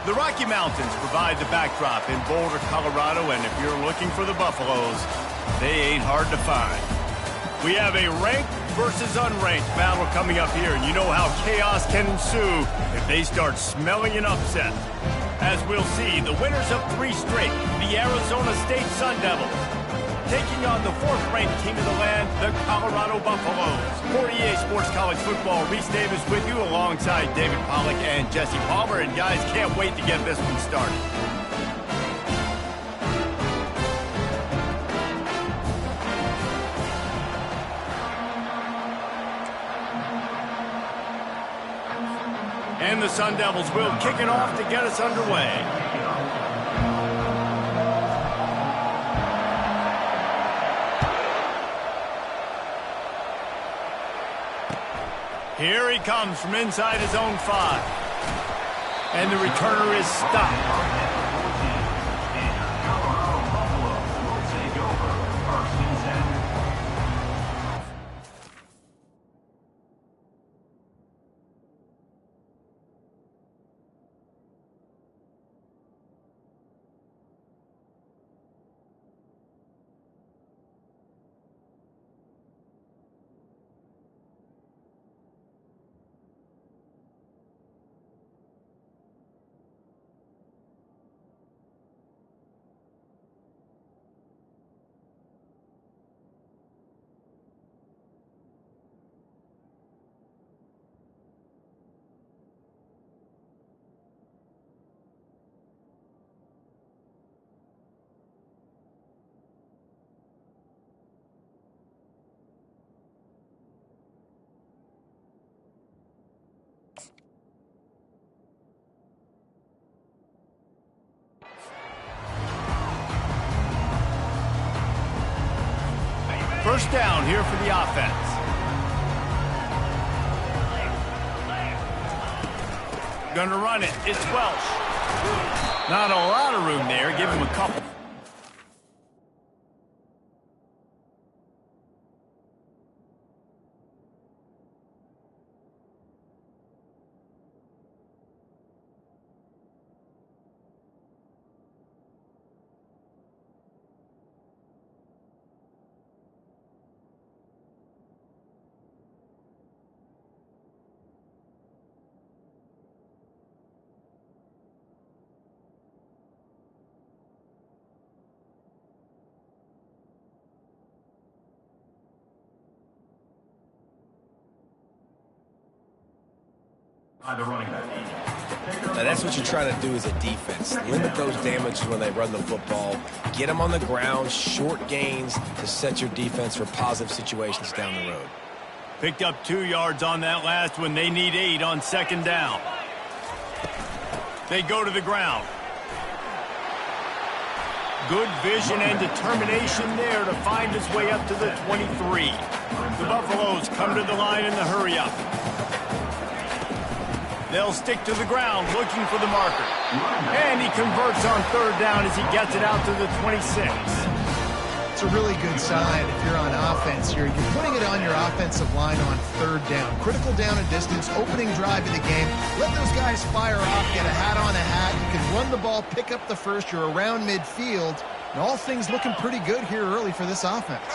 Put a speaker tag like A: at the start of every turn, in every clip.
A: The Rocky Mountains provide the backdrop in Boulder, Colorado, and if you're looking for the Buffaloes, they ain't hard to find. We have a ranked versus unranked battle coming up here, and you know how chaos can ensue if they start smelling an upset. As we'll see, the winners of 3 straight, the Arizona State Sun Devils, taking on the 4th-ranked team of the land, the Colorado Buffaloes. For EA Sports College Football, Reese Davis with you alongside David Pollack and Jesse Palmer. And guys, can't wait to get this one started. And the Sun Devils will kick it off to get us underway. Here he comes from inside his own 5. And the returner is stopped. First down here for the offense. Gonna run it. It's Welsh. Not a lot of room there. Give him a couple.
B: Now that's what you're trying to do as a defense. Limit those damages when they run the football. Get them on the ground, short gains to set your defense for positive situations down the road.
A: Picked up 2 yards on that last one. They need 8 on 2nd down. They go to the ground. Good vision and determination there to find his way up to the 23. The Buffaloes come to the line in the hurry-up. They'll stick to the ground looking for the marker. And he converts on 3rd down as he gets it out to the 26.
C: It's a really good sign if you're on offense here. You're putting it on your offensive line on 3rd down. Critical down and distance, opening drive of the game. Let those guys fire off, get a hat on a hat. You can run the ball, pick up the first. You're around midfield. And all things looking pretty good here early for this offense.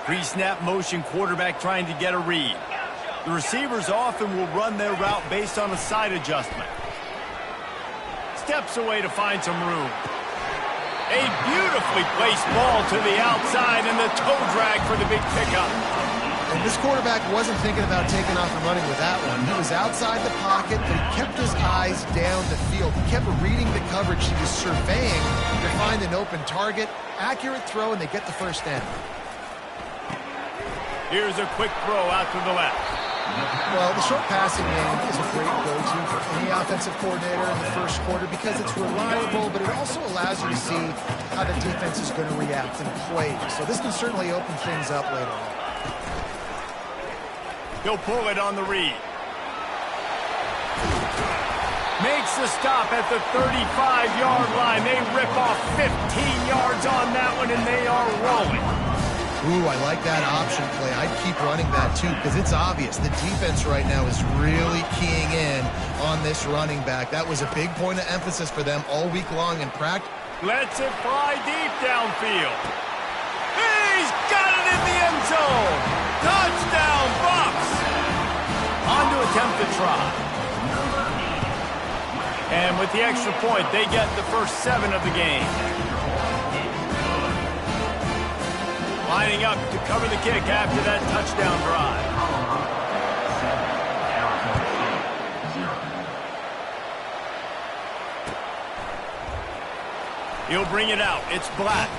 A: Pre-snap motion, quarterback trying to get a read. The receivers often will run their route based on a side adjustment. Steps away to find some room. A beautifully placed ball to the outside and the toe drag for the big pickup.
C: And this quarterback wasn't thinking about taking off and running with that one. He was outside the pocket, but he kept his eyes down the field. He kept reading the coverage. He was surveying to find an open target. Accurate throw, and they get the first down.
A: Here's a quick throw out to the left.
C: Well, the short passing game is a great go-to for any offensive coordinator in the first quarter because it's reliable, but it also allows you to see how the defense is going to react and play. So this can certainly open things up later on.
A: He'll pull it on the read. Makes the stop at the 35-yard line. They rip off 15 yards on that one, and they are rolling.
C: Ooh, I like that option play. I'd keep running that too because it's obvious. The defense right now is really keying in on this running back. That was a big point of emphasis for them all week long in practice.
A: Lets it fly deep downfield. He's got it in the end zone. Touchdown, Bucks. On to attempt the try. And with the extra point, they get the first 7 of the game. Lining up to cover the kick after that touchdown drive. He'll bring it out. It's Black.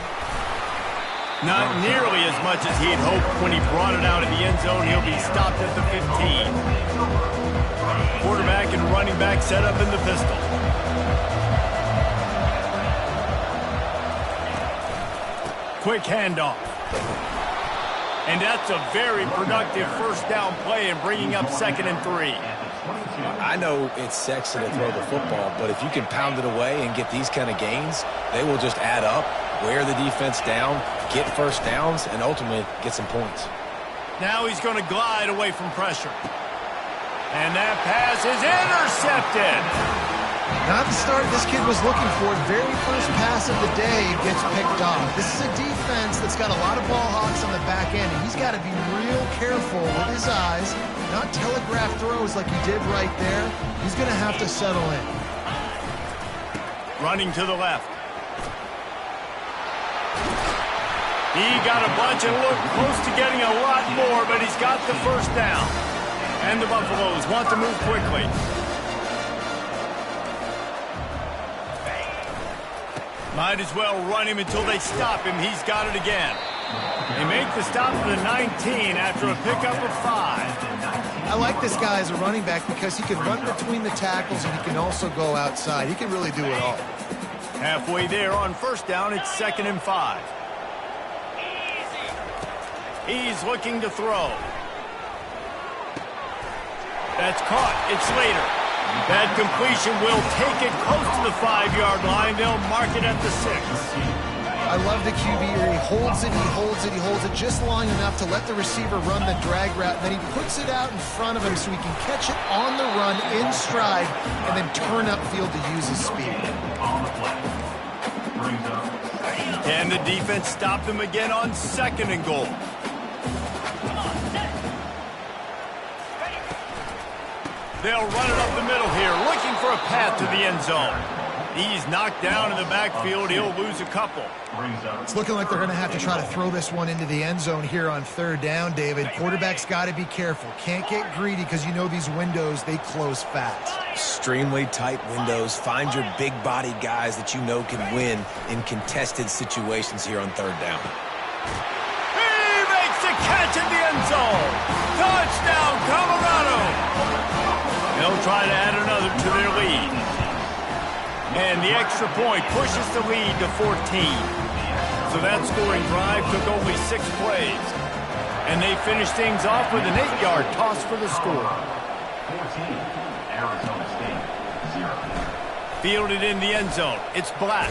A: Not nearly as much as he'd hoped when he brought it out in the end zone. He'll be stopped at the 15. Quarterback and running back set up in the pistol. Quick handoff. And that's a very productive first down play and bringing up 2nd and 3.
B: I know it's sexy to throw the football, but if you can pound it away and get these kind of gains, they will just add up, wear the defense down, get first downs, and ultimately get some points.
A: Now he's going to glide away from pressure. And that pass is intercepted.
C: Not the start this kid was looking for. Very first pass of the day gets picked off. This is a defense that's got a lot of ball hawks on the back end, and he's got to be real careful with his eyes, not telegraph throws like he did right there. He's going to have to settle in.
A: Running to the left. He got a bunch and looked close to getting a lot more, but he's got the first down. And the Buffaloes want to move quickly. Might as well run him until they stop him. He's got it again. They make the stop to the 19 after a pickup of 5.
C: I like this guy as a running back because he can run between the tackles and he can also go outside. He can really do it all.
A: Halfway there on first down, it's 2nd and 5. He's looking to throw. That's caught. It's Slater. That completion will take it close to the 5-yard line. They'll mark it at the 6.
C: I love the QB here. He holds it, he holds it, he holds it just long enough to let the receiver run the drag route. And then he puts it out in front of him so he can catch it on the run in stride and then turn upfield to use his speed.
A: And the defense stopped him again on 2nd and goal. They'll run it up the middle here, looking for a path to the end zone. He's knocked down in the backfield. He'll lose a couple.
C: It's looking like they're going to have to try to throw this one into the end zone here on 3rd down, David. Quarterback's got to be careful. Can't get greedy because you know these windows, they close fast.
B: Extremely tight windows. Find your big-bodied guys that you know can win in contested situations here on 3rd down.
A: He makes a catch in the end zone. Touchdown, Colorado. They'll try to add another to their lead. And the extra point pushes the lead to 14. So that scoring drive took only 6 plays. And they finish things off with an 8-yard toss for the score.
D: 14, Arizona State, 0.
A: Fielded in the end zone. It's Black.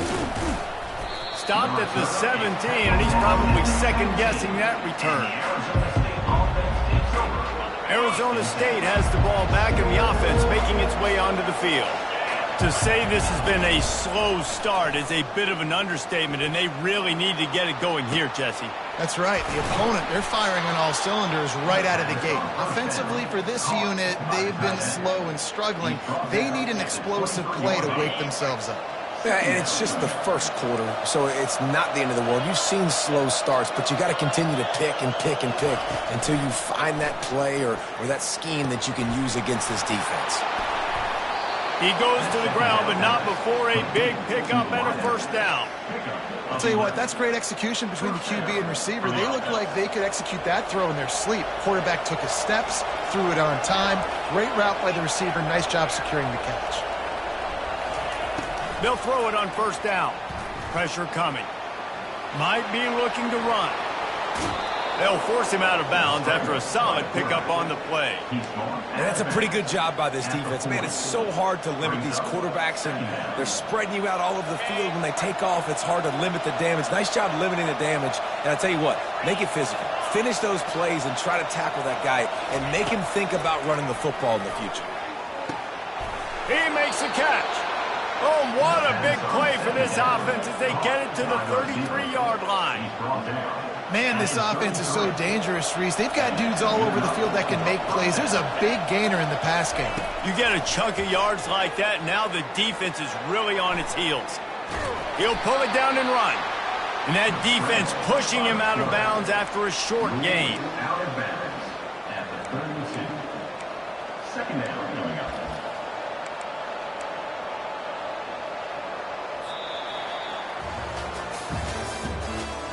A: Stopped at the 17, and he's probably second-guessing that return. Arizona State has the ball back in the offense, making its way onto the field. To say this has been a slow start is a bit of an understatement, and they really need to get it going here, Jesse.
C: That's right. The opponent, they're firing on all cylinders right out of the gate. Offensively, for this unit, they've been slow and struggling. They need an explosive play to wake themselves up.
B: Yeah, and it's just the first quarter, so it's not the end of the world. You've seen slow starts, but you got to continue to pick and pick and pick until you find that play or that scheme that you can use against this defense.
A: He goes to the ground, but not before a big pickup and a first down.
C: I'll tell you what, that's great execution between the QB and receiver. They look like they could execute that throw in their sleep. Quarterback took his steps, threw it on time. Great route by the receiver. Nice job securing the catch.
A: They'll throw it on first down. Pressure coming. Might be looking to run. They'll force him out of bounds after a solid pickup on the play.
B: And that's a pretty good job by this defense. Man, it's so hard to limit these quarterbacks, and they're spreading you out all over the field. When they take off, it's hard to limit the damage. Nice job limiting the damage. And I tell you what, make it physical. Finish those plays and try to tackle that guy and make him think about running the football in the future.
A: He makes the catch. Oh, what a big play for this offense as they get it to the 33-yard line.
C: Man, this offense is so dangerous, Reese. They've got dudes all over the field that can make plays. There's a big gainer in the pass game.
A: You get a chunk of yards like that, now the defense is really on its heels. He'll pull it down and run. And that defense pushing him out of bounds after a short gain.
D: Out of bounds at the 32. Second down coming up.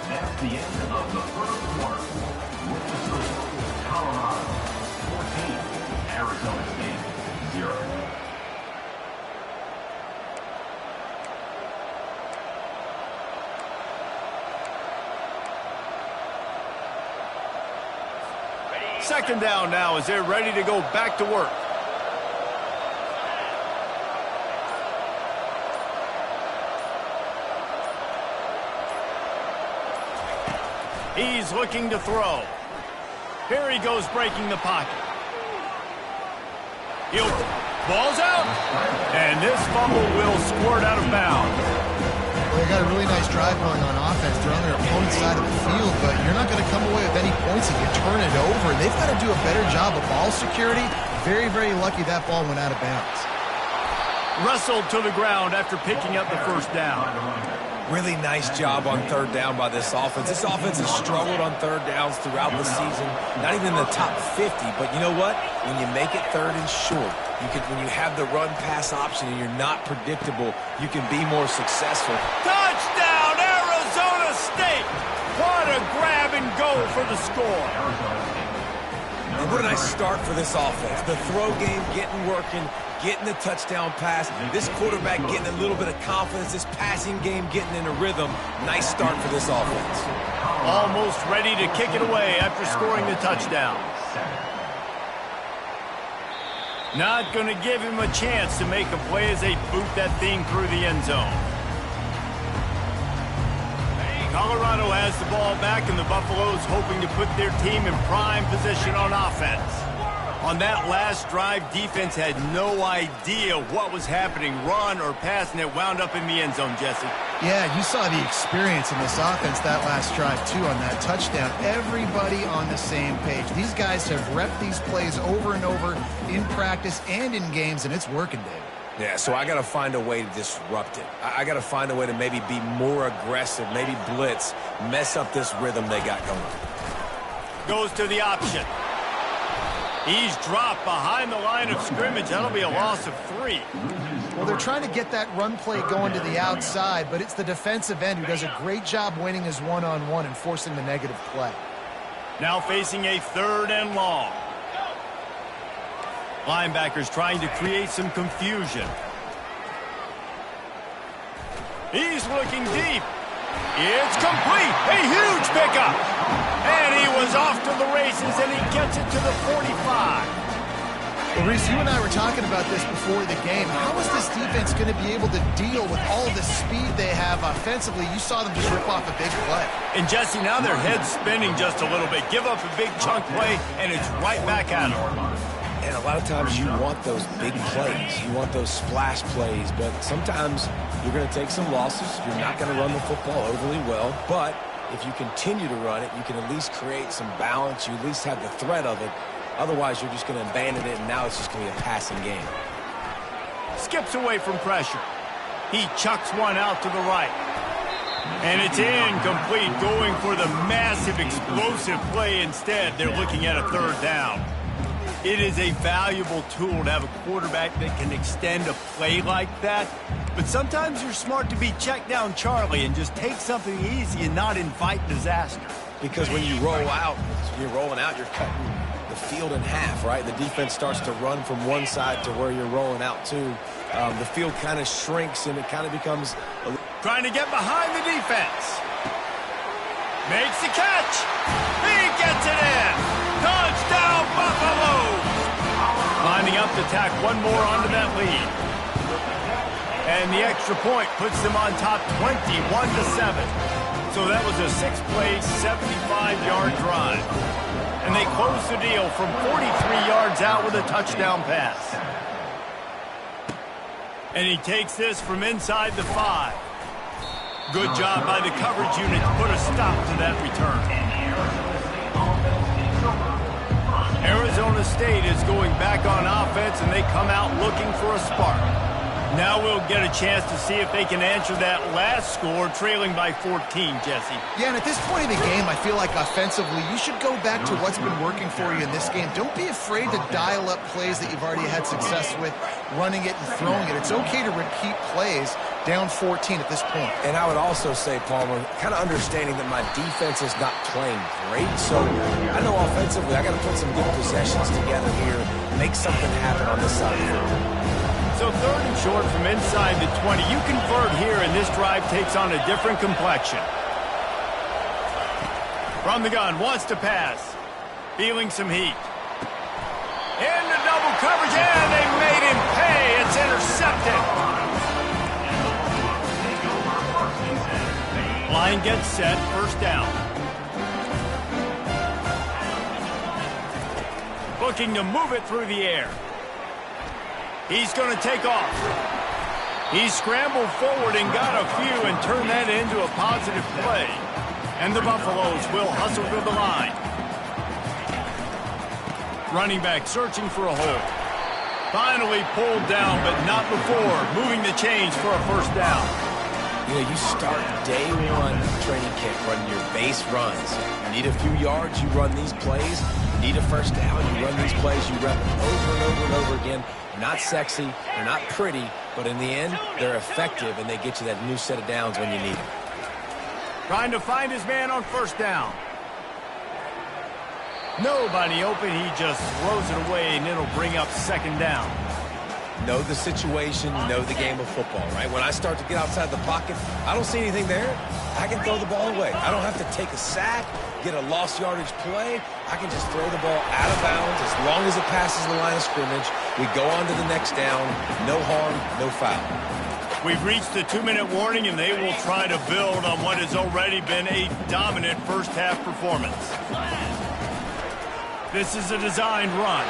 D: That's the end of the first quarter. With the score, Colorado 14, Arizona State 0.
A: Second down now as they're ready to go back to work. He's looking to throw. Here he goes breaking the pocket. Ball's out. And this fumble will squirt out of bounds.
C: Well, they got a really nice drive going on offense. They're on their opponent's side of the field, but you're not going to come away with any points if you turn it over. They've got to do a better job of ball security. Very, very lucky that ball went out of bounds.
A: Wrestled to the ground after picking up the first down.
B: Really nice job on third down by this offense. This offense has struggled on third downs throughout the season. Not even in the top 50, but you know what? When you make it third and short, when you have the run-pass option and you're not predictable, you can be more successful.
A: Touchdown, Arizona State! What a grab and go for the score.
B: And what a nice start for this offense. The throw game getting working, getting the touchdown pass. This quarterback getting a little bit of confidence. This passing game getting in a rhythm. Nice start for this offense.
A: Almost ready to kick it away after scoring the touchdown. Not going to give him a chance to make a play as they boot that thing through the end zone. Colorado has the ball back, and the Buffaloes hoping to put their team in prime position on offense. On that last drive, defense had no idea what was happening, run or pass, and it wound up in the end zone, Jesse.
C: Yeah, you saw the experience in this offense that last drive, too, on that touchdown. Everybody on the same page. These guys have repped these plays over and over in practice and in games, and it's working, Dave.
B: Yeah, so I got to find a way to disrupt it. I got to find a way to maybe be more aggressive, maybe blitz, mess up this rhythm they got going.
A: Goes to the option. He's dropped behind the line of scrimmage. That'll be a loss of 3.
C: Well, they're trying to get that run play going to the outside, but it's the defensive end who does a great job winning his one-on-one and forcing the negative play.
A: Now facing a third and long. Linebackers trying to create some confusion. He's looking deep. It's complete. A huge pickup. And he was off to the races, and he gets it to the 45.
C: Well, Reese, you and I were talking about this before the game. How is this defense going to be able to deal with all the speed they have offensively? You saw them just rip off a big play.
A: And, Jesse, now their head's spinning just a little bit. Give up a big chunk play, and it's right back at them.
B: And a lot of times you want those big plays. You want those splash plays. But sometimes you're going to take some losses. You're not going to run the football overly well. But if you continue to run it, you can at least create some balance. You at least have the threat of it. Otherwise, you're just going to abandon it, and now it's just going to be a passing game.
A: Skips away from pressure. He chucks one out to the right. And it's incomplete, going for the massive explosive play instead. They're looking at a third down. It is a valuable tool to have a quarterback that can extend a play like that. But sometimes you're smart to be check down Charlie and just take something easy and not invite disaster.
B: Because when you roll out, you're cutting the field in half, right? The defense starts to run from one side to where you're rolling out to. The field kind of shrinks and it kind of becomes
A: trying to get behind the defense. Makes the catch. He Gets it in. Touchdown, Buffalo. Lining up to tack one more onto that lead. And the extra point puts them on top 21-7. So that was a 6-play, 75-yard drive. And they close the deal from 43 yards out with a touchdown pass. And he takes this from inside the 5. Good job by the coverage unit to put a stop to that return. Arizona State is going back on offense, and they come out looking for a spark. Now we'll get a chance to see if they can answer that last score, trailing by 14, Jesse.
C: Yeah, and at this point in the game, I feel like offensively, you should go back to what's been working for you in this game. Don't be afraid to dial up plays that you've already had success with, running it and throwing it. It's okay to repeat plays down 14 at this point.
B: And I would also say, Palmer, kind of understanding that my defense is not playing great, so I know offensively I got to put some good possessions together here, make something happen on this side of the field.
A: So 3rd and short from inside the 20. You convert here, and this drive takes on a different complexion. From the gun, wants to pass. Feeling some heat. Into double coverage, and they made him pay. It's intercepted. Line gets set, first down. Looking to move it through the air. He's going to take off. He scrambled forward and got a few and turned that into a positive play. And the Buffaloes will hustle to the line. Running back searching for a hole. Finally pulled down, but not before moving the chains for a first down.
B: You know, you start day one of training camp running your base runs. You need a few yards, you run these plays. You need a first down, you run these plays. You rep them over and over and over again. They're not sexy, they're not pretty, but in the end, they're effective, and they get you that new set of downs when you need them.
A: Trying to find his man on first down. Nobody open, he just throws it away, and it'll bring up second down.
B: Know the situation, know the game of football, right? When I start to get outside the pocket, I don't see anything there. I can throw the ball away. I don't have to take a sack, get a lost yardage play. I can just throw the ball out of bounds as long as it passes the line of scrimmage. We go on to the next down. No harm, no foul.
A: We've reached the 2-minute warning, and they will try to build on what has already been a dominant first-half performance. This is a designed run.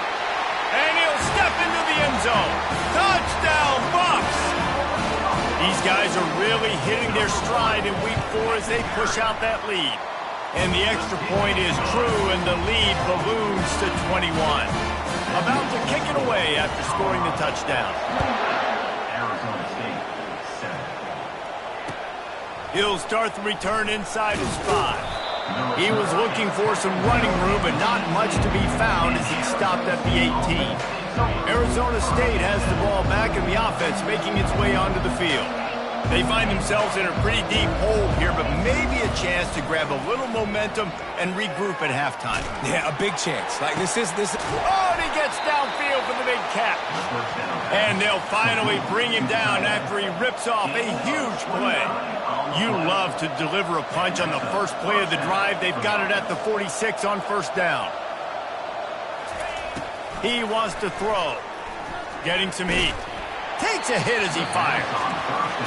A: And he'll step into the end zone. Touchdown, Bucks! These guys are really hitting their stride in week 4 as they push out that lead. And the extra point is true, and the lead balloons to 21. About to kick it away after scoring the touchdown.
D: Arizona State, 7.
A: He'll start the return inside his 5. He was looking for some running room, but not much to be found as he stopped at the 18. Arizona State has the ball back in the offense, making its way onto the field. They find themselves in a pretty deep hole here, but maybe a chance to grab a little momentum and regroup at halftime.
B: Yeah, a big chance. Like this is.
A: Oh, and he gets downfield for the big catch. And they'll finally bring him down after he rips off a huge play. You love to deliver a punch on the first play of the drive. They've got it at the 46 on first down. He wants to throw. Getting some heat. Takes a hit as he fires.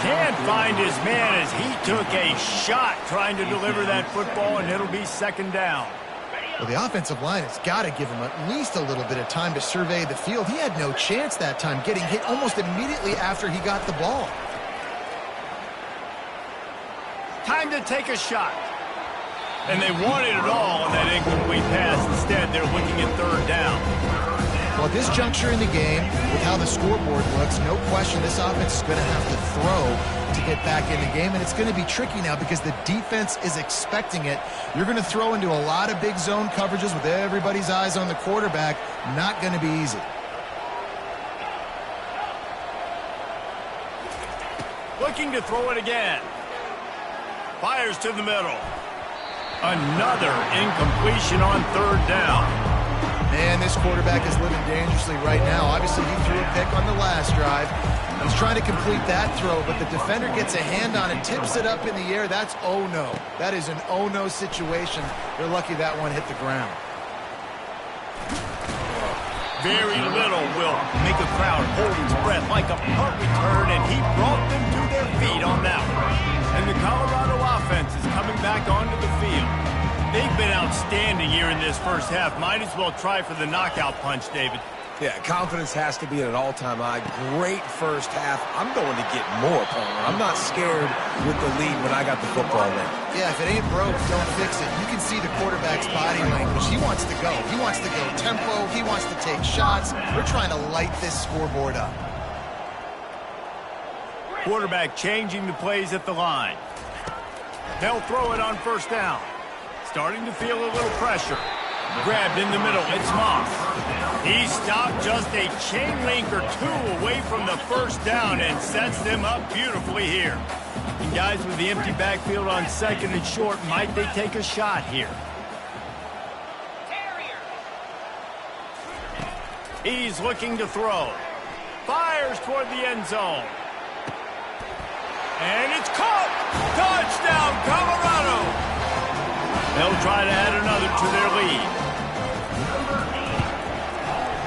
A: Can't find his man as he took a shot trying to deliver that football, and it'll be second down.
C: Well, the offensive line has got to give him at least a little bit of time to survey the field. He had no chance that time, getting hit almost immediately after he got the ball.
A: Time to take a shot. And they wanted it all on that incomplete pass. Instead, they're looking at third down.
C: Well, at this juncture in the game, with how the scoreboard looks, no question this offense is going to have to throw to get back in the game, and it's going to be tricky now because the defense is expecting it. You're going to throw into a lot of big zone coverages with everybody's eyes on the quarterback. Not going to be easy.
A: Looking to throw it again. Fires to the middle. Another incompletion on third down.
C: Man, this quarterback is living dangerously right now. Obviously, he threw a pick on the last drive. He's trying to complete that throw, but the defender gets a hand on it, tips it up in the air. That's oh-no. That is an oh-no situation. They're lucky that one hit the ground.
A: Very little will make a crowd hold its breath like a punt return, and he brought them to their feet on that one. And the Colorado offense is coming back onto the field. They've been outstanding here in this first half. Might as well try for the knockout punch, David.
B: Yeah, confidence has to be at an all-time high. Great first half. I'm going to get more, Palmer. I'm not scared with the lead when I got the football in.
C: Yeah, if it ain't broke, don't fix it. You can see the quarterback's body language. He wants to go. He wants to go tempo. He wants to take shots. We're trying to light this scoreboard up.
A: Quarterback changing the plays at the line. They'll throw it on first down. Starting to feel a little pressure. Grabbed in the middle. It's Moss. He stopped just a chain link or two away from the first down and sets them up beautifully here. And guys, with the empty backfield on second and short, might they take a shot here? He's looking to throw. Fires toward the end zone. And it's caught! Touchdown, Colorado! They'll try to add another to their lead.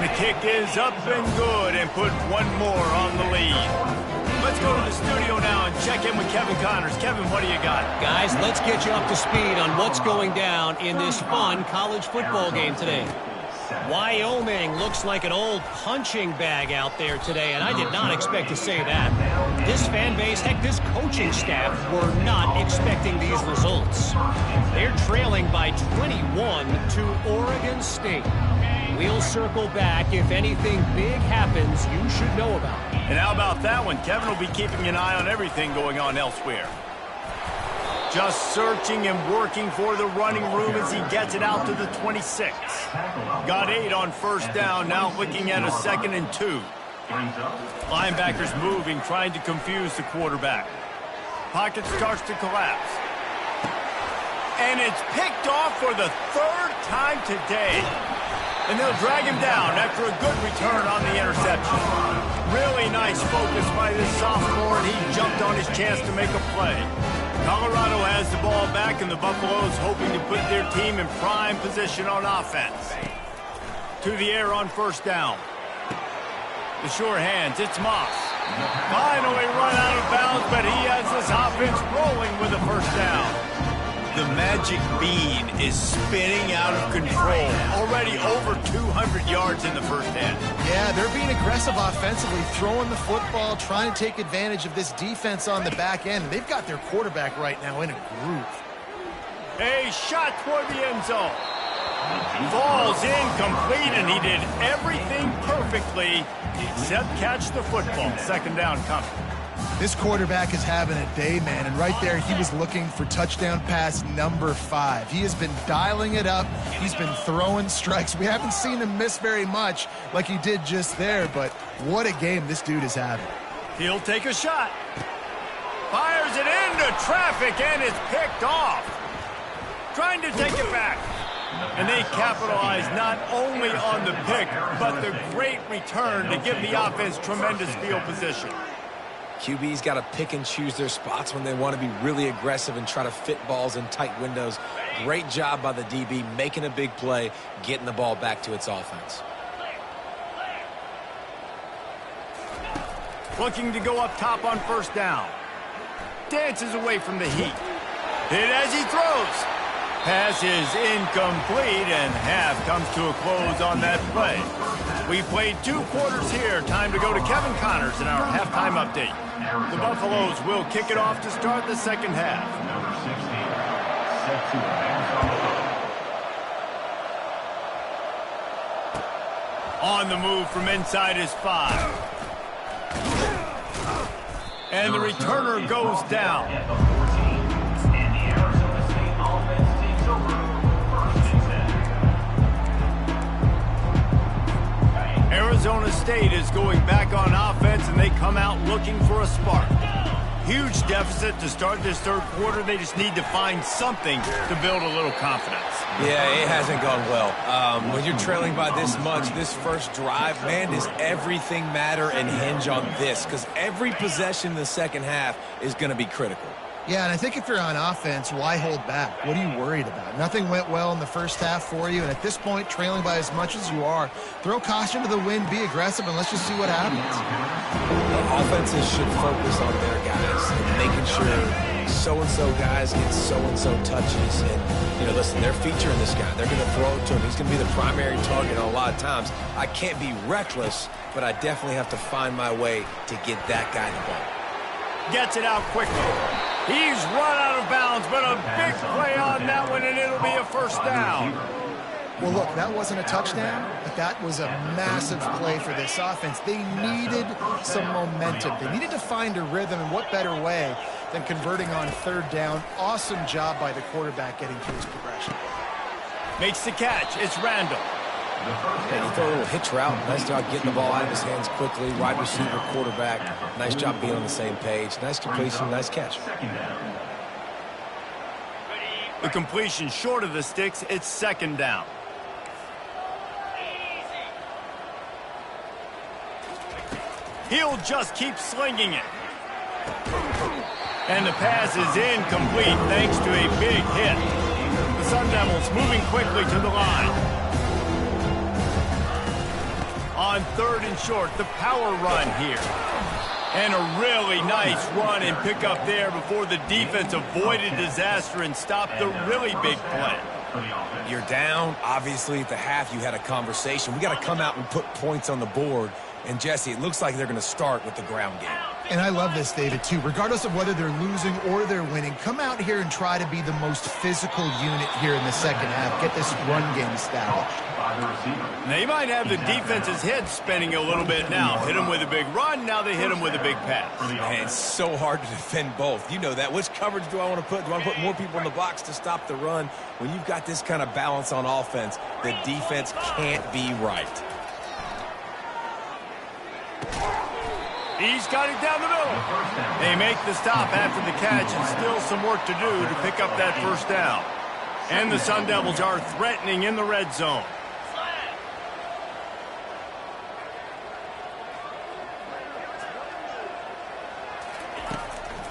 A: The kick is up and good and put one more on the lead. Let's go to the studio now and check in with Kevin Connors. Kevin, what do you got?
E: Guys, let's get you up to speed on what's going down in this fun college football game today. Wyoming looks like an old punching bag out there today, and I did not expect to say that. This fan base, heck, this coaching staff were not expecting these results. They're trailing by 21 to Oregon State. We'll circle back if anything big happens you should know about.
A: And how about that one? Kevin will be keeping an eye on everything going on elsewhere. Just searching and working for the running room as he gets it out to the 26. Got 8 on first down, now looking at a 2nd and 2. Linebackers moving, trying to confuse the quarterback. Pocket starts to collapse. And it's picked off for the 3rd time today. And they'll drag him down after a good return on the interception. Really nice focus by this sophomore, and he jumped on his chance to make a play. Colorado has the ball back, and the Buffaloes hoping to put their team in prime position on offense. To the air on first down. The sure hands, it's Moss. Finally run out of bounds, but he has this offense rolling with a first down. The magic bean is spinning out of control. Already over 200 yards in the first half.
C: Yeah, they're being aggressive offensively, throwing the football, trying to take advantage of this defense on the back end. They've got their quarterback right now in a groove.
A: A shot toward the end zone. Falls incomplete, and he did everything perfectly except catch the football. Second down coming.
C: This quarterback is having a day, man, and right there he was looking for touchdown pass number 5. He has been dialing it up. He's been throwing strikes. We haven't seen him miss very much like he did just there, but what a game this dude is having.
A: He'll take a shot. Fires it into traffic, and it's picked off. Trying to take it back. And they capitalize not only on the pick, but the great return to give the offense tremendous field position.
B: QB's got to pick and choose their spots when they want to be really aggressive and try to fit balls in tight windows. Great job by the DB making a big play, getting the ball back to its offense.
A: Looking to go up top on first down. Dances away from the heat. Hit as he throws. Pass is incomplete, and half comes to a close on that play. We played 2 quarters here. Time to go to Kevin Connors in our halftime update. The Buffaloes will kick it off to start the second half. On the move from inside is 5. And the returner goes down. Arizona State is going back on offense, and they come out looking for a spark. Huge deficit to start this third quarter. They just need to find something to build a little confidence.
B: Yeah, it hasn't gone well. When you're trailing by this much, this first drive, man, does everything matter and hinge on this? Because every possession in the second half is going to be critical.
C: Yeah, and I think if you're on offense, why hold back? What are you worried about? Nothing went well in the first half for you, and at this point, trailing by as much as you are, throw caution to the wind, be aggressive, and let's just see what happens.
B: Offenses should focus on their guys and making sure so-and-so guys get so-and-so touches. And, listen, they're featuring this guy. They're going to throw it to him. He's going to be the primary target a lot of times. I can't be reckless, but I definitely have to find my way to get that guy the ball.
A: Gets it out quickly. He's run out of bounds, but a big play on that one, and it'll be a first down.
C: Well, look, that wasn't a touchdown, but that was a massive play for this offense. They needed some momentum. They needed to find a rhythm, and what better way than converting on third down. Awesome job by the quarterback getting through his progression.
A: Makes the catch. It's Randall.
B: Yeah, you throw a little hitch route. Nice job getting the ball out of his hands quickly. Wide receiver, quarterback. Nice job being on the same page. Nice completion, nice catch.
A: The completion short of the sticks. It's second down. He'll just keep slinging it. And the pass is incomplete thanks to a big hit. The Sun Devils moving quickly to the line. On third and short, the power run here. And a really nice run and pick up there before the defense avoided disaster and stopped the really big play.
B: You're down. Obviously, at the half, you had a conversation. We got to come out and put points on the board. And, Jesse, it looks like they're going to start with the ground game.
C: And I love this, David, too. Regardless of whether they're losing or they're winning, come out here and try to be the most physical unit here in the second half. Get this run game established.
A: They might have the defense's head spinning a little bit now. Hit them with a big run, now they hit them with a big pass.
B: Man, it's so hard to defend both. You know that. Which coverage do I want to put? Do I want to put more people in the box to stop the run? When you've got this kind of balance on offense, the defense can't be right.
A: He's got it down the middle. They make the stop after the catch, and still some work to do to pick up that first down. And the Sun Devils are threatening in the red zone.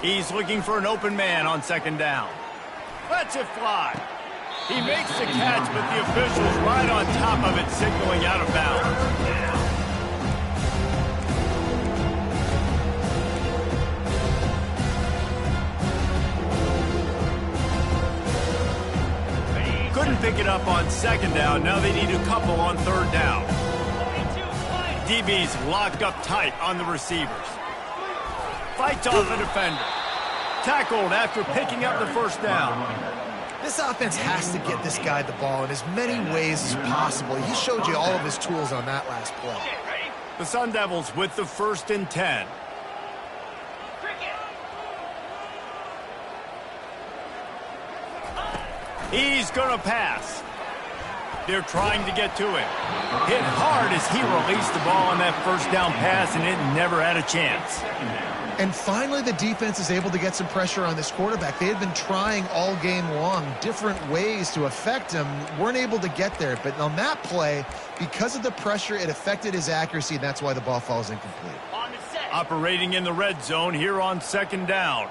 A: He's looking for an open man on second down. Lets it fly. He makes the catch, but the official's right on top of it, signaling out of bounds. Couldn't pick it up on second down. Now they need a couple on third down. DB's locked up tight on the receivers. Fights off the defender. Tackled after picking up the first down.
C: This offense has to get this guy the ball in as many ways as possible. He showed you all of his tools on that last play.
A: The Sun Devils with the 1st and 10. He's going to pass. They're trying to get to him. Hit hard as he released the ball on that first down pass, and it never had a chance.
C: And finally, the defense is able to get some pressure on this quarterback. They had been trying all game long different ways to affect him. Weren't able to get there. But on that play, because of the pressure, it affected his accuracy, and that's why the ball falls incomplete.
A: Operating in the red zone here on second down.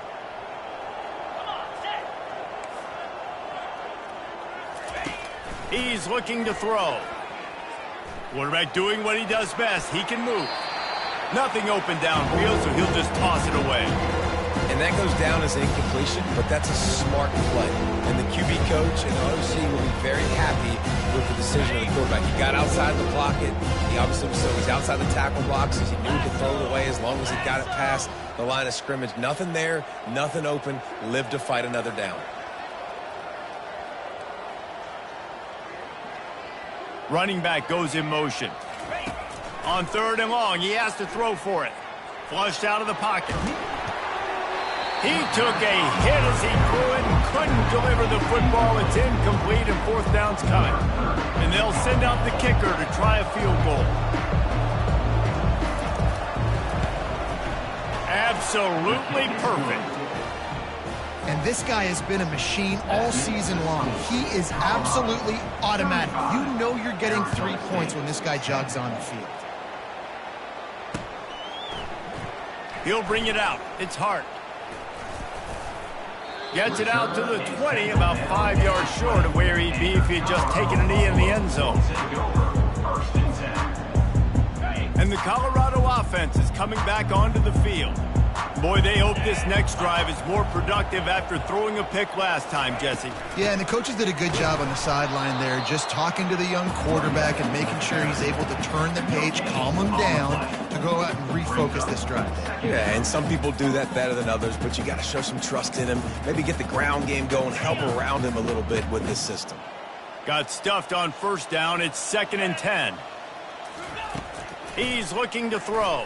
A: He's looking to throw. Quarterback doing what he does best. He can move. Nothing open downfield, so he'll just toss it away.
B: And that goes down as an incompletion, but that's a smart play. And the QB coach and the OC will be very happy with the decision of the quarterback. He got outside the pocket. He obviously was so he's outside the tackle boxes. He knew he could throw it away as long as he got it past the line of scrimmage. Nothing there, nothing open. Live to fight another down.
A: Running back goes in motion. On third and long, he has to throw for it. Flushed out of the pocket. He took a hit as he threw it and couldn't deliver the football. It's incomplete and fourth down's coming. And they'll send out the kicker to try a field goal. Absolutely perfect.
C: And this guy has been a machine all season long. He is absolutely automatic. You know you're getting 3 points when this guy jogs on the field.
A: He'll bring it out. It's Hart. Gets it out to the 20, about 5 yards short of where he'd be if he had just taken a knee in the end zone. And the Colorado offense is coming back onto the field. Boy, they hope this next drive is more productive after throwing a pick last time, Jesse.
C: Yeah, and the coaches did a good job on the sideline there, just talking to the young quarterback and making sure he's able to turn the page, calm him down, to go out and refocus this drive.
B: Yeah, and some people do that better than others, but you got to show some trust in him. Maybe get the ground game going, help around him a little bit with this system.
A: Got stuffed on first down. It's 2nd and 10. He's looking to throw.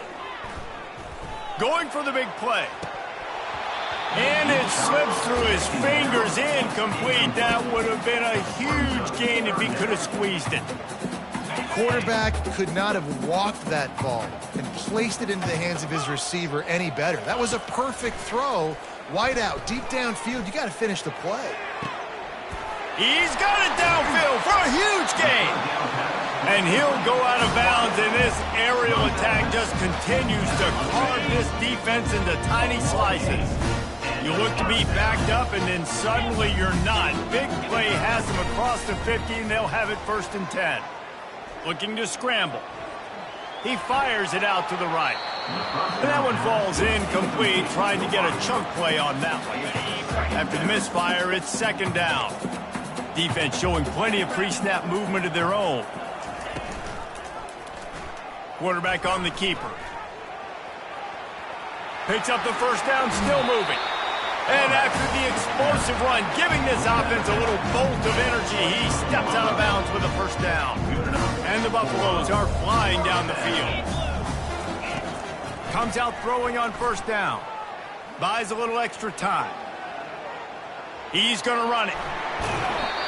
A: Going for the big play. And it slips through his fingers, incomplete. That would have been a huge gain if he could have squeezed it.
C: Quarterback could not have walked that ball and placed it into the hands of his receiver any better. That was a perfect throw. Wide out, deep downfield. You got to finish the play.
A: He's got it downfield for a huge gain. And he'll go out of bounds, and this aerial attack just continues to carve this defense into tiny slices. You look to be backed up, and then suddenly you're not. Big play has them across the 50, and they'll have it 1st and 10. Looking to scramble. He fires it out to the right. And that one falls incomplete, trying to get a chunk play on that one. After the misfire, it's 2nd down. Defense showing plenty of pre-snap movement of their own. Quarterback on the keeper. Picks up the first down, still moving. And after the explosive run, giving this offense a little bolt of energy, he steps out of bounds with a first down. And the Buffaloes are flying down the field. Comes out throwing on first down. Buys a little extra time. He's going to run it.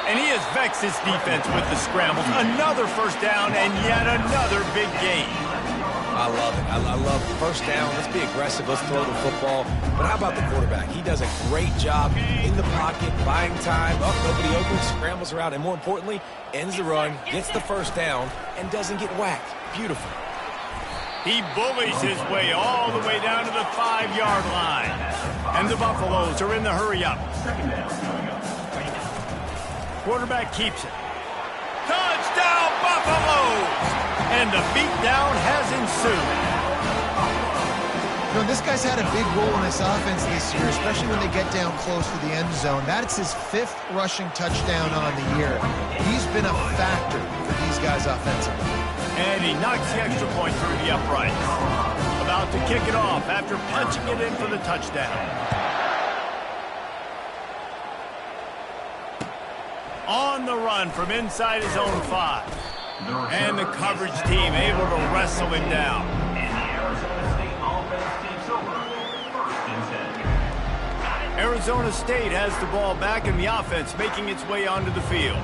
A: And he has vexed his defense with the scrambles. Another first down and yet another big gain.
B: I love it. I love first down. Let's be aggressive. Let's throw the football. But how about the quarterback? He does a great job in the pocket, buying time. Up, nobody open, scrambles around, and more importantly, ends the run, gets the first down, and doesn't get whacked. Beautiful.
A: He bullies his way all the way down to the 5-yard line. And the Buffaloes are in the hurry-up. Quarterback keeps it. Touchdown, Buffaloes! And the beatdown has ensued.
C: You know, this guy's had a big role in this offense this year, especially when they get down close to the end zone. That's his 5th rushing touchdown on the year. He's been a factor for these guys offensively.
A: And he knocks the extra point through the uprights. About to kick it off after punching it in for the touchdown. On the run from inside his own 5. And the coverage team able to wrestle him down.
D: And the Arizona State offense takes over. 1st and 10.
A: Arizona State has the ball back and the offense making its way onto the field.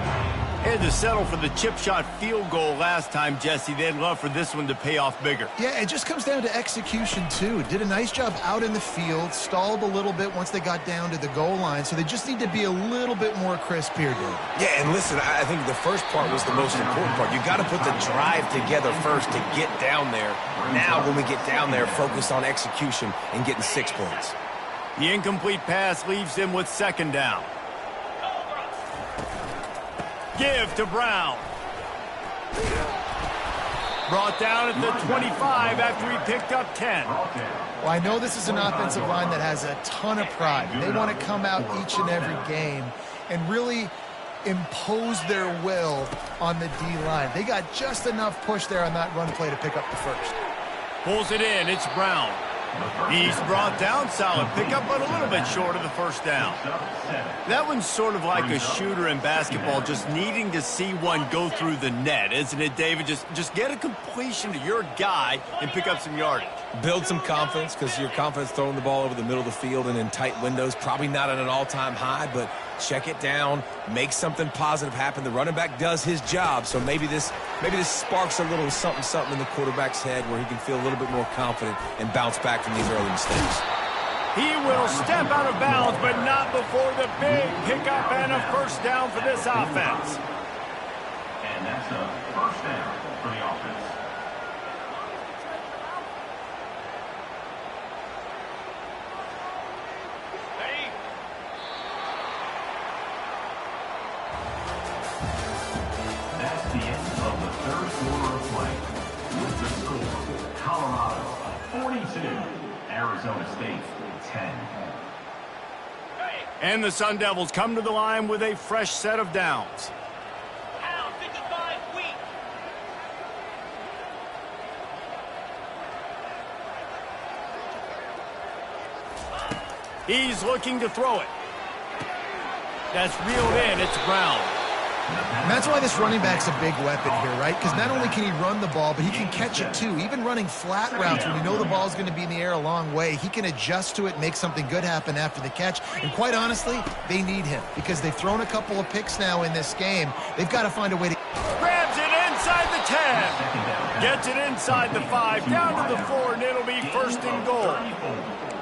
A: Had to settle for the chip shot field goal last time, Jesse. They'd love for this one to pay off bigger.
C: Yeah, it just comes down to execution, too. Did a nice job out in the field, stalled a little bit once they got down to the goal line, so they just need to be a little bit more crisp here, David.
B: Yeah, and listen, I think the first part was the most important part. You got to put the drive together first to get down there. Now, when we get down there, focus on execution and getting 6 points.
A: The incomplete pass leaves him with 2nd down. Give to Brown. Brought down at the 25 after he picked up 10.
C: Well, I know this is an offensive line that has a ton of pride. They want to come out each and every game and really impose their will on the D-line. They got just enough push there on that run play to pick up the first.
A: Pulls it in. It's Brown. He's brought down, solid pickup, but a little bit short of the first down. That one's sort of like a shooter in basketball, just needing to see one go through the net, isn't it, David? Just get a completion to your guy and pick up some yardage.
B: Build some confidence, because your confidence throwing the ball over the middle of the field and in tight windows, probably not at an all-time high, but check it down, make something positive happen. The running back does his job, so maybe this sparks a little something in the quarterback's head where he can feel a little bit more confident and bounce back from these early mistakes.
A: He will step out of bounds, but not before the big pickup and a first down for this offense.
D: And that's a first down for the offense. That's the end of the third quarter of play. With the score, Colorado 42, Arizona State 10.
A: And the Sun Devils come to the line with a fresh set of downs. He's looking to throw it. That's reeled in. It's Brown.
C: And that's why this running back's a big weapon here, right? Because not only can he run the ball, but he can catch it too. Even running flat routes when you know the ball's going to be in the air a long way, he can adjust to it, make something good happen after the catch. And quite honestly, they need him because they've thrown a couple of picks now in this game. They've got to find a way to...
A: Grabs it inside the 10. Gets it inside the 5. Down to the 4, and it'll be first and goal.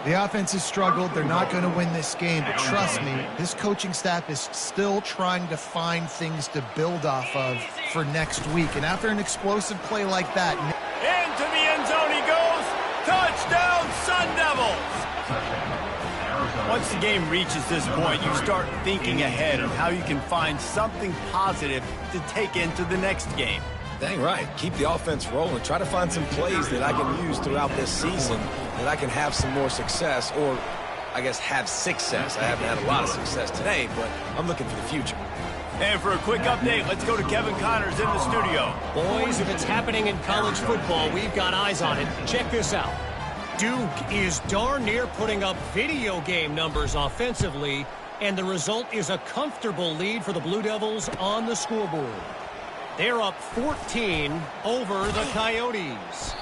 C: The offense has struggled. They're not going to win this game, but trust me, this coaching staff is still trying to find things to build off of for next week. And after an explosive play like that...
A: Into the end zone he goes. Touchdown, Sun Devils! Once the game reaches this point, you start thinking ahead of how you can find something positive to take into the next game.
B: Dang right. Keep the offense rolling. Try to find some plays that I can use throughout this season that I can have some more success, or I guess have success. I haven't had a lot of success today, but I'm looking for the future.
A: And for a quick update, let's go to Kevin Connors in the studio.
E: Boys, if it's happening in college football, we've got eyes on it. Check this out. Duke is darn near putting up video game numbers offensively, and the result is a comfortable lead for the Blue Devils on the scoreboard. They're up 14 over the Coyotes.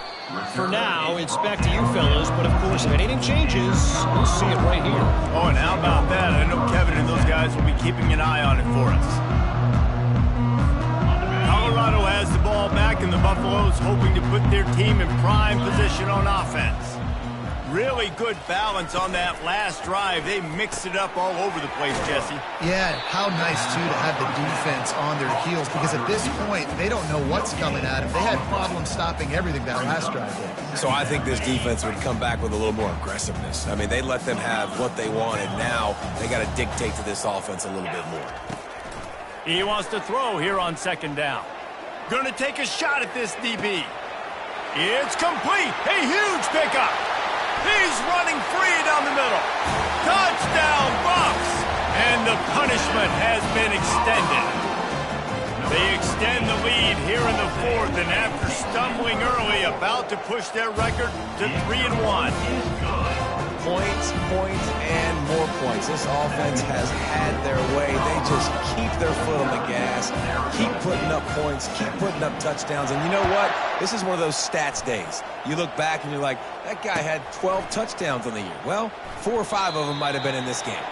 E: For now, it's back to you fellas, but of course, if anything changes, we'll see it right here.
A: Oh, and how about that? I know Kevin and those guys will be keeping an eye on it for us. Colorado has the ball back, and the Buffaloes hoping to put their team in prime position on offense. Really good balance on that last drive. They mixed it up all over the place, Jesse.
C: Yeah, how nice, too, to have the defense on their heels, because at this point, they don't know what's coming at them. They had problems stopping everything that last drive did.
B: So I think this defense would come back with a little more aggressiveness. I mean, they let them have what they wanted. Now they got to dictate to this offense a little bit more.
A: He wants to throw here on second down. Going to take a shot at this DB. It's complete. A huge pickup. He's running free down the middle. Touchdown, Bucks! And the punishment has been extended. They extend the lead here in the fourth, and after stumbling early, about to push their record to 3-1.
B: Points, and more points. This offense has had their way. They just keep their foot on the gas, keep putting up points, keep putting up touchdowns. And you know what? This is one of those stats days. You look back and you're like, that guy had 12 touchdowns on the year. Well, 4 or 5 of them might have been in this game.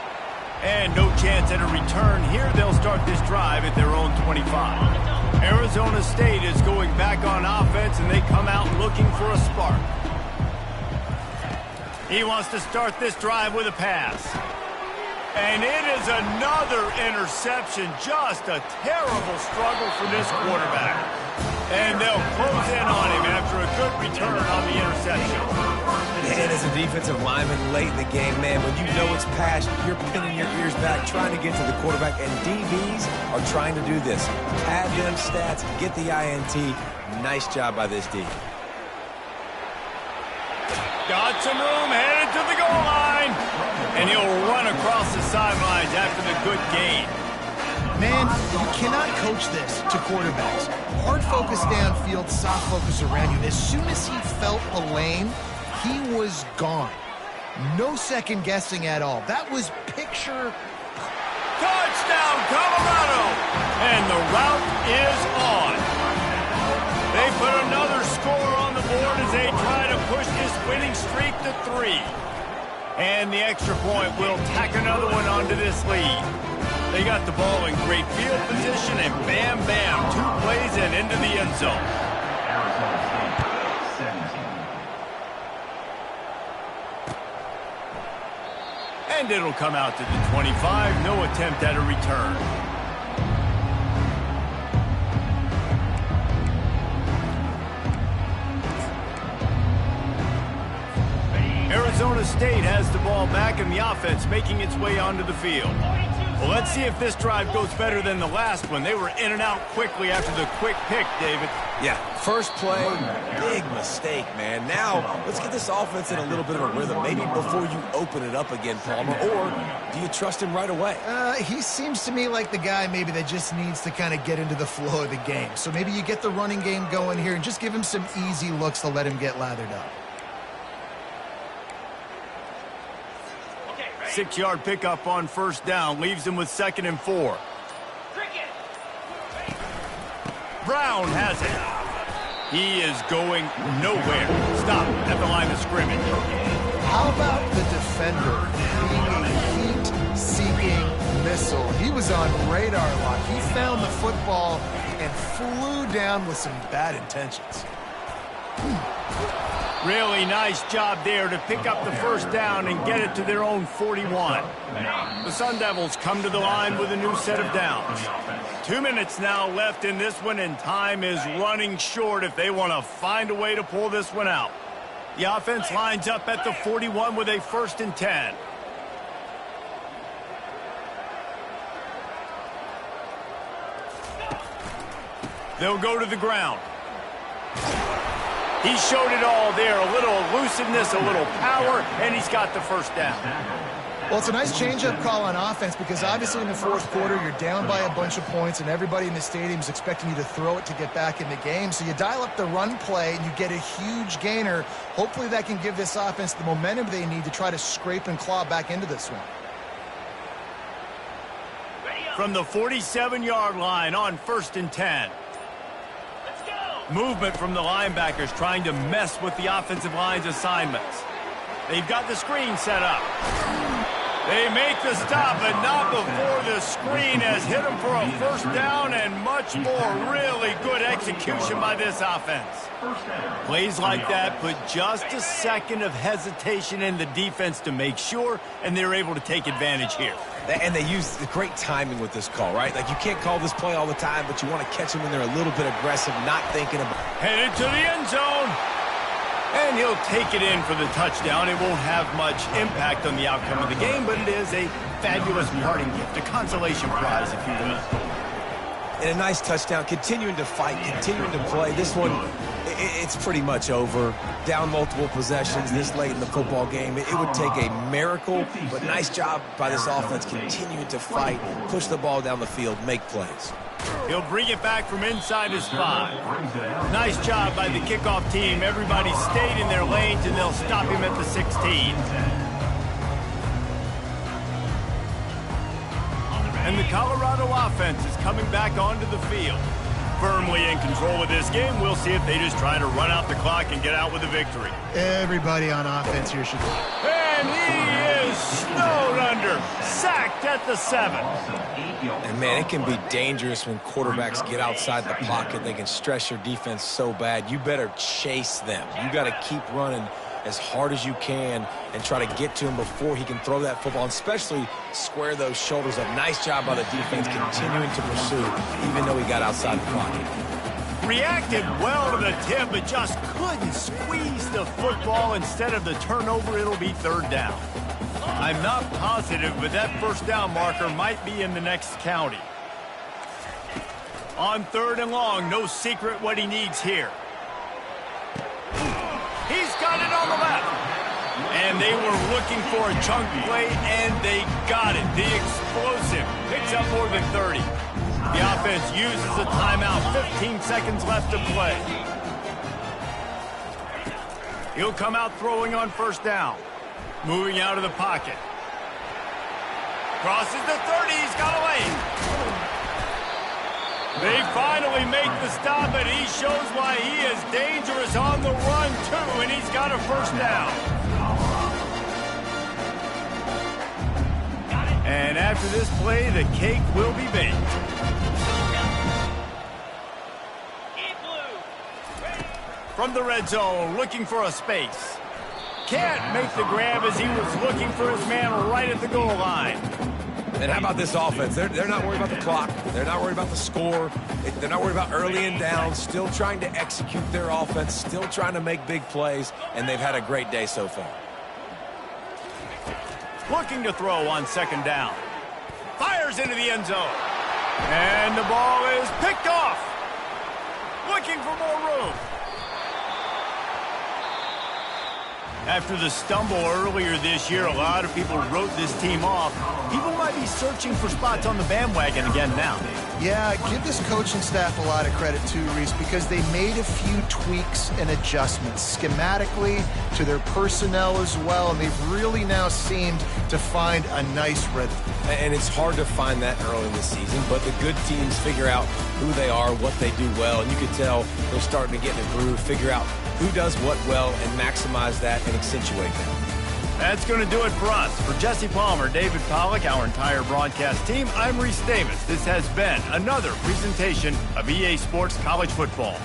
A: And no chance at a return here. They'll start this drive at their own 25. Arizona State is going back on offense, and they come out looking for a spark. He wants to start this drive with a pass. And it is another interception. Just a terrible struggle for this quarterback. And they'll close in on him after a good return on the interception.
B: And as a defensive lineman late in the game, man, when you know it's past, you're pinning your ears back, trying to get to the quarterback. And DBs are trying to do this. Pad them stats, get the INT. Nice job by this D.
A: Got some room, headed to the goal line. And he'll run across the sidelines after the good gain.
C: Man, you cannot coach this to quarterbacks. Hard focus downfield, soft focus around you. As soon as he felt a lane, he was gone. No second guessing at all. That was picture.
A: Touchdown, Colorado! And the route is on. They put another score on the board as they try to push this winning streak to 3. And the extra point will tack another one onto this lead. They got the ball in great field position, and bam, bam, 2 plays and into the end zone.
D: Arizona State 17.
A: And it'll come out to the 25. No attempt at a return. Arizona State has the ball back and the offense making its way onto the field. Well, let's see if this drive goes better than the last one. They were in and out quickly after the quick pick, David.
B: Yeah, first play, big mistake, man. Now, let's get this offense in a little bit of a rhythm, maybe before you open it up again, Palmer, or do you trust him right away?
C: He seems to me like the guy maybe that just needs to kind of get into the flow of the game. So maybe you get the running game going here and just give him some easy looks to let him get lathered up.
A: 6-yard pickup on first down leaves him with 2nd and 4. Brown has it. He is going nowhere. Stop at the line of scrimmage.
C: How about the defender being a heat-seeking missile? He was on radar lock. He found the football and flew down with some bad intentions.
A: Really nice job there to pick up the first down and get it to their own 41. The Sun Devils come to the line with a new set of downs. 2 minutes now left in this one, and time is running short if they want to find a way to pull this one out. The offense lines up at the 41 with a 1st and 10. They'll go to the ground. He showed it all there, a little elusiveness, a little power, and he's got the first down.
C: Well, it's a nice change-up call on offense because obviously in the fourth quarter you're down by a bunch of points and everybody in the stadium is expecting you to throw it to get back in the game. So you dial up the run play and you get a huge gainer. Hopefully that can give this offense the momentum they need to try to scrape and claw back into this one.
A: From the 47-yard line on 1st and 10. Movement from the linebackers trying to mess with the offensive line's assignments. They've got the screen set up. They make the stop, but not before the screen has hit them for a first down and much more. Really good execution by this offense. Plays like that put just a second of hesitation in the defense to make sure, and they're able to take advantage here.
B: And they use the great timing with this call, right? Like, you can't call this play all the time, but you want to catch them when they're a little bit aggressive, not thinking about it.
A: Headed to the end zone. And he'll take it in for the touchdown. It won't have much impact on the outcome of the game, but it is a fabulous parting gift, a consolation prize, if you will.
B: And a nice touchdown, continuing to fight, continuing to play. This one, it's pretty much over. Down multiple possessions this late in the football game. It would take a miracle, but nice job by this offense continuing to fight, push the ball down the field, make plays.
A: He'll bring it back from inside his 5. Nice job by the kickoff team. Everybody stayed in their lanes, and they'll stop him at the 16. And the Colorado offense is coming back onto the field. Firmly in control of this game. We'll see if they just try to run out the clock and get out with a victory.
C: Everybody on offense here should.
A: And he is snowed under. Sacked at the 7.
B: And, man, it can be dangerous when quarterbacks get outside the pocket. They can stress your defense so bad. You better chase them. You got to keep running as hard as you can and try to get to him before he can throw that football, and especially square those shoulders up. Nice job by the defense continuing to pursue, even though he got outside the pocket.
A: Reacted well to the tip, but just couldn't squeeze the football. Instead of the turnover, it'll be 3rd down. I'm not positive, but that first down marker might be in the next county. On 3rd and long, no secret what he needs here. He's got it on the left. And they were looking for a chunk play, and they got it. The explosive picks up more than 30. The offense uses a timeout. 15 seconds left to play. He'll come out throwing on first down. Moving out of the pocket. Crosses the 30. He's got a lane. They finally make the stop, and he shows why he is dangerous on the run, too, and he's got a first down. And after this play, the cake will be baked. From the red zone, looking for a space. can't make the grab as he was looking for his man right at the goal line.
B: And how about this offense? They're not worried about the clock. They're not worried about the score. They're not worried about early and down. Still trying to execute their offense. Still trying to make big plays. And they've had a great day so far.
A: Looking to throw on second down. Fires into the end zone. And the ball is picked off. Looking for more room. After the stumble earlier this year, a lot of people wrote this team off. People might be searching for spots on the bandwagon again now.
C: Yeah, give this coaching staff a lot of credit too, Reese, because they made a few tweaks and adjustments schematically to their personnel as well, and they've really now seemed to find a nice rhythm.
B: And it's hard to find that early in the season, but the good teams figure out who they are, what they do well, and you can tell they're starting to get in a groove, figure out who does what well, and maximize that and accentuate that.
A: That's going to do it for us. For Jesse Palmer, David Pollack, our entire broadcast team, I'm Reese Davis. This has been another presentation of EA Sports College Football.